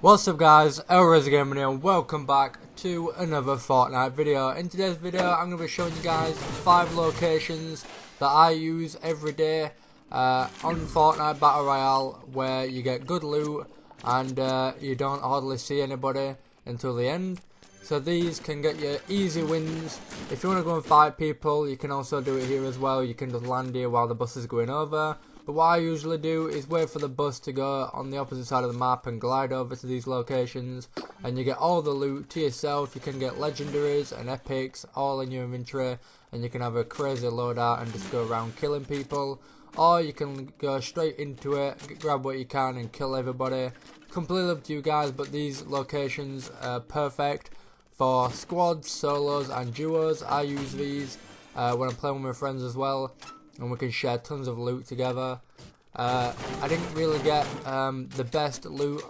What's up guys, HELLRAISER-Gaming here and welcome back to another Fortnite video. In today's video I'm going to be showing you guys 5 locations that I use every day on Fortnite Battle Royale, where you get good loot and you don't hardly see anybody until the end. So these can get you easy wins. If you want to go and fight people, you can also do it here as well. You can just land here while the bus is going over. But what I usually do is wait for the bus to go on the opposite side of the map and glide over to these locations, and you get all the loot to yourself. You can get legendaries and epics all in your inventory, and you can have a crazy loadout and just go around killing people, or you can go straight into it, grab what you can and kill everybody. Completely up to you guys, but these locations are perfect for squads, solos and duos. I use these when I'm playing with my friends as well, and we can share tons of loot together. I didn't really get the best loot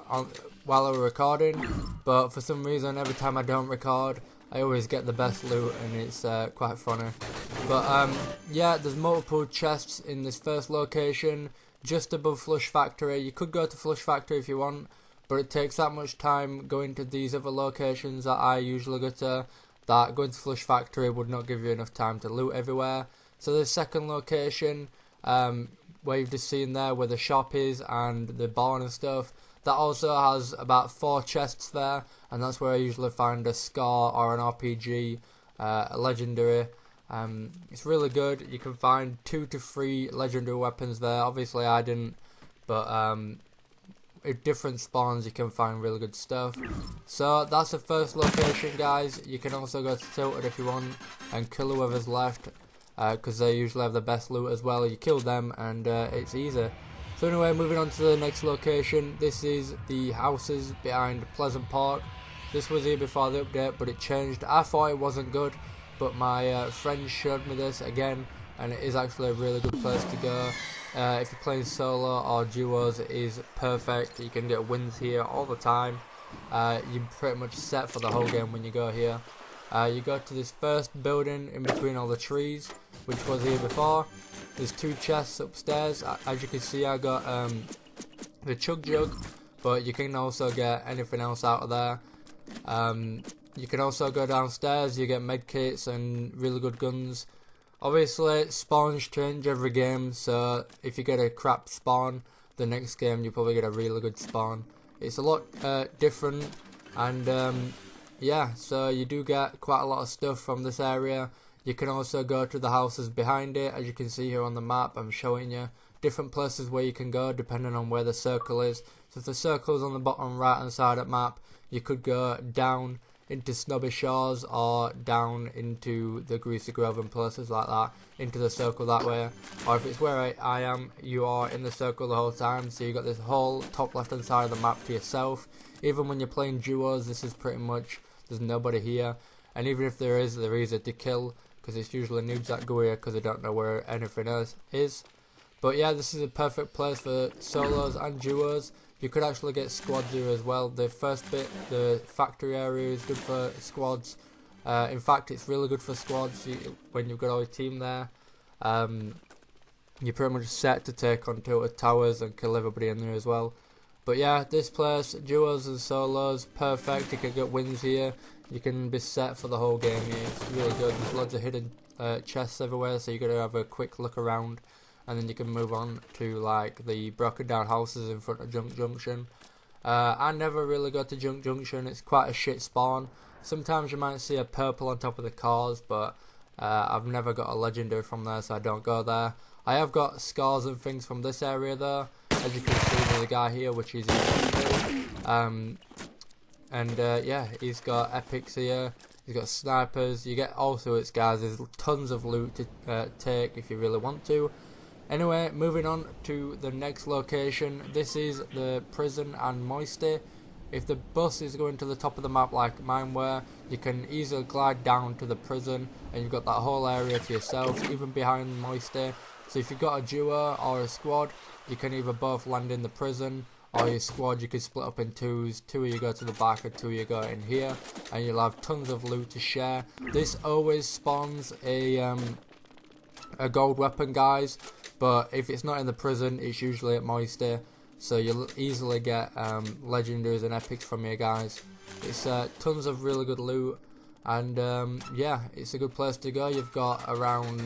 while I was recording, but for some reason every time I don't record I always get the best loot, and it's quite funny. But yeah, there's multiple chests in this first location just above Flush Factory. You could go to Flush Factory if you want, but it takes that much time going to these other locations that I usually go to, that going to Flush Factory would not give you enough time to loot everywhere. So the second location, where you've just seen there where the shop is and the barn and stuff, that also has about 4 chests there, and that's where I usually find a scar or an RPG, a legendary. It's really good. You can find 2 to 3 legendary weapons there. Obviously I didn't, but at different spawns you can find really good stuff. So that's the first location, guys. You can also go to Tilted if you want and kill whoever's left, because they usually have the best loot as well. You kill them and it's easy. So anyway, moving on to the next location. This is the houses behind Pleasant Park. This was here before the update, but it changed. I thought it wasn't good, but my friend showed me this again, and it is actually a really good place to go. If you're playing solo or duos, it is perfect. You can get wins here all the time. You're pretty much set for the whole game when you go here. You go to this first building in between all the trees, which was here before. There's 2 chests upstairs. As you can see, I got the chug jug, but you can also get anything else out of there. You can also go downstairs. You get medkits and really good guns. Obviously, spawns change every game, so if you get a crap spawn, the next game you probably get a really good spawn. It's a lot different, and yeah, so you do get quite a lot of stuff from this area. You can also go to the houses behind it. As you can see here on the map, I'm showing you different places where you can go depending on where the circle is. So if the circle is on the bottom right hand side of the map, you could go down into Snobby Shores or down into the Greasy Grove and places like that, into the circle that way. Or if it's where I am, you are in the circle the whole time, so you got this whole top left hand side of the map to yourself. Even when you're playing duos, this is pretty much, there's nobody here, and even if there is, they're easy to kill because it's usually noobs that go here because they don't know where anything else is. But yeah, this is a perfect place for solos and duos. You could actually get squads here as well. The first bit, the factory area, is good for squads. In fact, it's really good for squads when you've got all your team there. You're pretty much set to take on Tilted Towers and kill everybody in there as well. But yeah, this place, duos and solos, perfect. You can get wins here. You can be set for the whole game here. It's really good. There's loads of hidden chests everywhere, so you got to have a quick look around, and then you can move on to like the broken down houses in front of Junction. I never really got to Junction. It's quite a shit spawn. Sometimes you might see a purple on top of the cars, but I've never got a legendary from there, so I don't go there. I have got scars and things from this area though. As you can see, there's a guy here which is yeah, he's got epics here, he's got snipers. You get all sorts, guys. There's tons of loot to take if you really want to. Anyway, moving on to the next location. This is the prison and Moisty. If the bus is going to the top of the map like mine were, you can easily glide down to the prison and you've got that whole area to yourself, even behind Moisty. So if you've got a duo or a squad, you can either both land in the prison, or your squad you can split up in 2s. 2 of you go to the back and 2 of you go in here, and you'll have tons of loot to share. This always spawns a gold weapon, guys, but if it's not in the prison, it's usually at Moisty. so you'll easily get legendaries and epics from here, guys. It's tons of really good loot, and yeah, it's a good place to go. You've got around,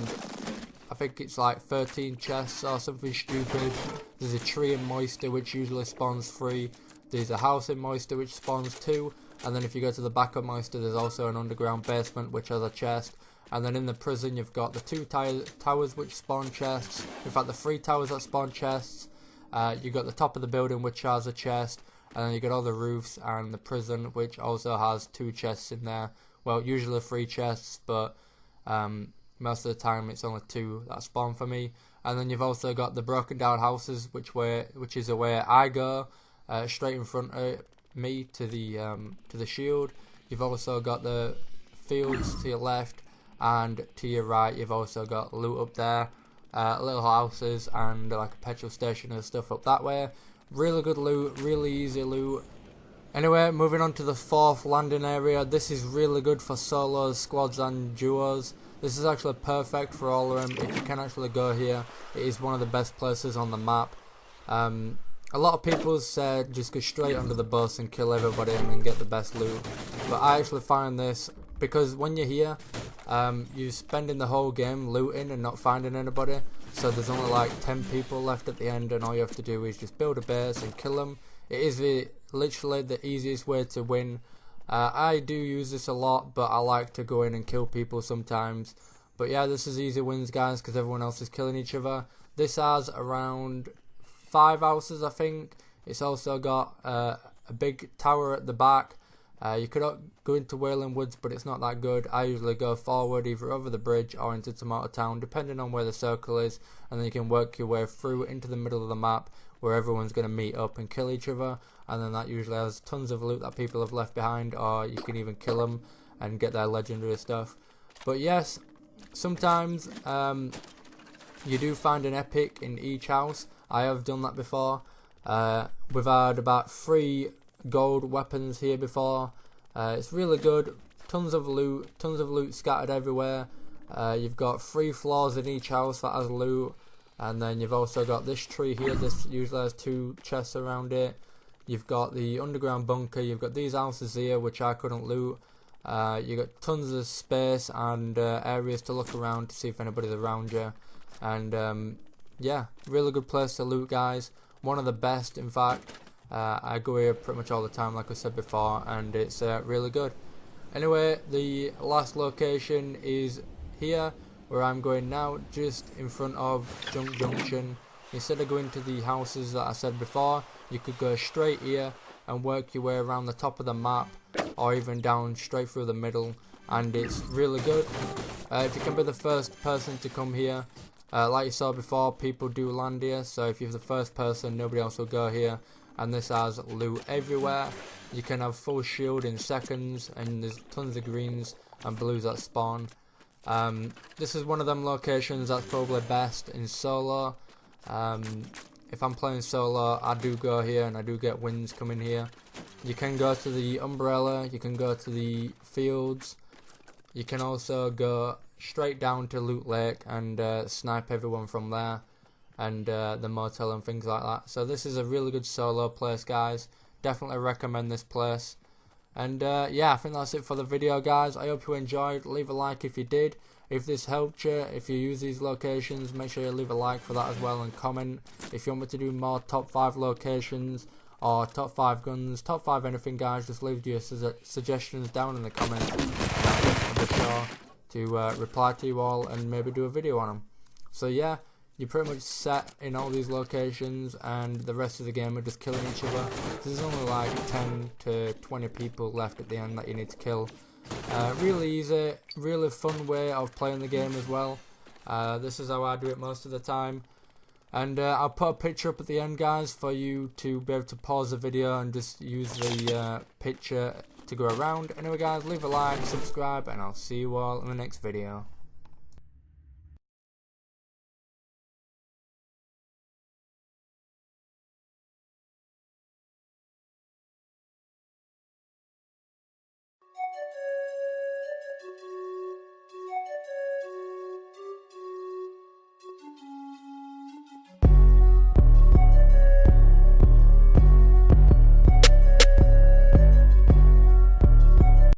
I think it's like 13 chests or something stupid. There's a tree in Moisture which usually spawns 3. There's a house in Moisture which spawns 2. And then if you go to the back of Moisture, there's also an underground basement which has a chest. And then in the prison you've got the 2 towers which spawn chests. In fact, the 3 towers that spawn chests. You've got the top of the building which has a chest. And then you got all the roofs and the prison which also has 2 chests in there. Well, usually 3 chests, but most of the time it's only 2 that spawn for me. And then you've also got the broken down houses, which is where I go, straight in front of me to the shield. You've also got the fields to your left, and to your right you've also got loot up there, little houses and like a petrol station and stuff up that way. Really good loot, really easy loot. Anyway, moving on to the 4th landing area. This is really good for solos, squads and duos. This is actually perfect for all of them. If you can actually go here, it is one of the best places on the map. A lot of people said just go straight under the bus and kill everybody and then get the best loot. But I actually find this, because when you're here, you're spending the whole game looting and not finding anybody. So there's only like 10 people left at the end, and all you have to do is just build a base and kill them. It is literally the easiest way to win. I do use this a lot, but I like to go in and kill people sometimes. But yeah, this is easy wins, guys, because everyone else is killing each other. This has around 5 houses, I think. It's also got a big tower at the back. You could go into Wailing Woods, but it's not that good. I usually go forward, either over the bridge or into Tomato Town, depending on where the circle is, and then you can work your way through into the middle of the map, where everyone's going to meet up and kill each other. And then that usually has tons of loot that people have left behind, or you can even kill them and get their legendary stuff. But yes, sometimes you do find an epic in each house. I have done that before. We've had about 3 gold weapons here before. It's really good. Tons of loot scattered everywhere. You've got 3 floors in each house that has loot. And then you've also got this tree here. This usually has 2 chests around it. You've got the underground bunker. You've got these houses here which I couldn't loot. You've got tons of space and areas to look around to see if anybody's around you. And yeah, really good place to loot, guys. One of the best, in fact. I go here pretty much all the time, like I said before, and it's really good. Anyway, the last location is here, where I'm going now, just in front of Junction. Instead of going to the houses that I said before, you could go straight here and work your way around the top of the map, or even down straight through the middle, and it's really good. If you can be the first person to come here, like you saw before, people do land here, so if you're the first person, nobody else will go here. And this has loot everywhere. You can have full shield in seconds, and there's tons of greens and blues that spawn. This is one of them locations that's probably best in solo. If I'm playing solo, I do go here and I do get wins coming here. You can go to the umbrella, you can go to the fields, you can also go straight down to Loot Lake and snipe everyone from there, and the motel and things like that. So this is a really good solo place, guys. Definitely recommend this place. And yeah, I think that's it for the video, guys. I hope you enjoyed. Leave a like if you did. If this helped you, if you use these locations, make sure you leave a like for that as well, and comment if you want me to do more top 5 locations or top 5 guns, top 5 anything, guys. Just leave your suggestions down in the comments, and I'll be sure to reply to you all and maybe do a video on them. So yeah, you're pretty much set in all these locations, and the rest of the game are just killing each other. There's only like 10 to 20 people left at the end that you need to kill. Really easy, really fun way of playing the game as well. This is how I do it most of the time. And I'll put a picture up at the end, guys, for you to be able to pause the video and just use the picture to go around. Anyway, guys, leave a like, subscribe, and I'll see you all in the next video.